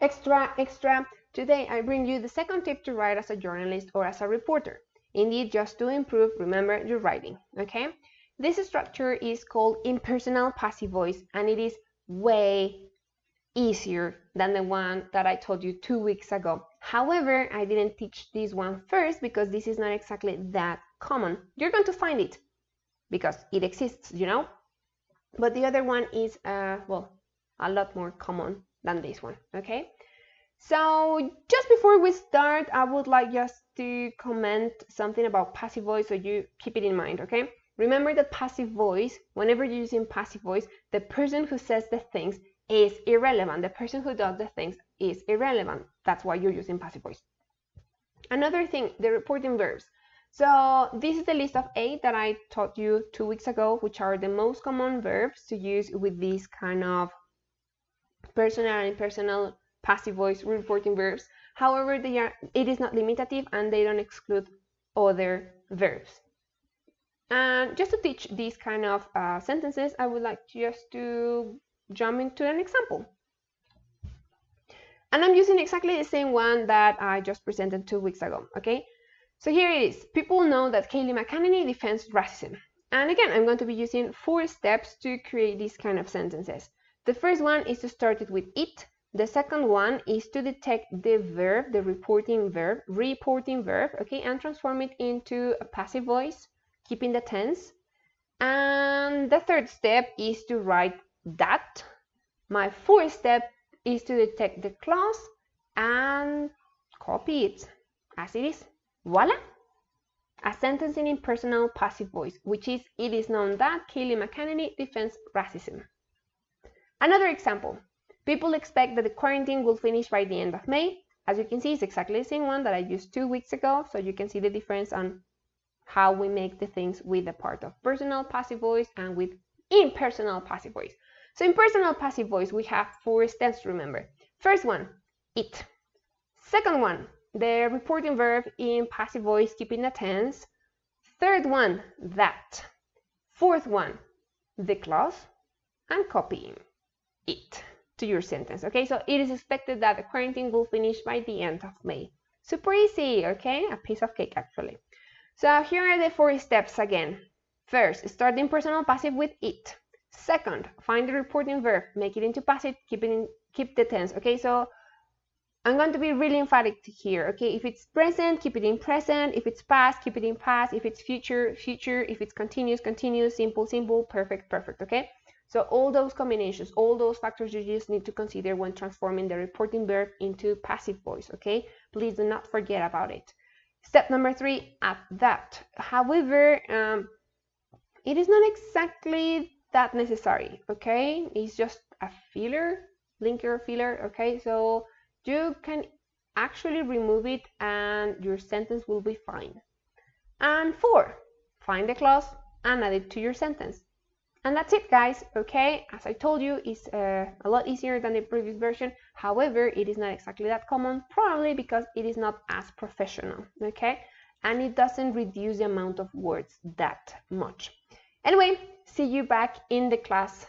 Extra. Today I bring you the second tip to write as a journalist or as a reporter. Indeed, just to improve, remember your writing, okay? This structure is called impersonal passive voice, and it is way easier than the one that I told you 2 weeks ago. However, I didn't teach this one first because this is not exactly that common. You're going to find it because it exists, you know? But the other one is, well, a lot more common than this one, okay? So just before we start, I would like just to comment something about passive voice so you keep it in mind, okay? Remember that passive voice, whenever you're using passive voice, the person who says the things is irrelevant. The person who does the things is irrelevant. That's why you're using passive voice. Another thing, the reporting verbs. So this is the list of 8 that I taught you 2 weeks ago, which are the most common verbs to use with this kind of personal and impersonal passive voice reporting verbs. However, it is not limitative and they don't exclude other verbs. And just to teach these kind of sentences, I would like just to jump into an example. And I'm using exactly the same one that I just presented 2 weeks ago, okay? So here it is. People know that Kaylee McEnany defends racism. And again, I'm going to be using 4 steps to create these kind of sentences. The first one is to start it with it. The second one is to detect the verb, the reporting verb, okay, and transform it into a passive voice, keeping the tense. And the third step is to write that. My fourth step is to detect the clause and copy it as it is. Voila! A sentence in impersonal passive voice, which is, it is known that Kaylee McEnany defends racism. Another example. People expect that the quarantine will finish by the end of May. As you can see, it's exactly the same one that I used 2 weeks ago, so you can see the difference on how we make the things with the part of personal passive voice and with impersonal passive voice. So in personal passive voice, we have 4 steps to remember. First one, it. Second one, the reporting verb in passive voice, keeping the tense. Third one, that. Fourth one, the clause, and copying it to your sentence, okay? So it is expected that the quarantine will finish by the end of May. Super easy, okay? A piece of cake, actually. So here are the 4 steps again. First, start the impersonal passive with it. Second, find the reporting verb, make it into passive, keep the tense, okay? So I'm going to be really emphatic here, okay? If it's present, keep it in present. If it's past, keep it in past. If it's future, future. If it's continuous, continuous. Simple, simple. Perfect, perfect, okay? So all those combinations, all those factors you just need to consider when transforming the reporting verb into passive voice, okay? Please do not forget about it. Step number 3, add that. However, it is not exactly that necessary, okay? It's just a filler, linker filler, okay? So you can actually remove it and your sentence will be fine. And 4, find the clause and add it to your sentence. And that's it, guys, okay? As I told you, it's a lot easier than the previous version. However, it is not exactly that common, probably because it is not as professional, okay? And it doesn't reduce the amount of words that much. Anyway, see you back in the class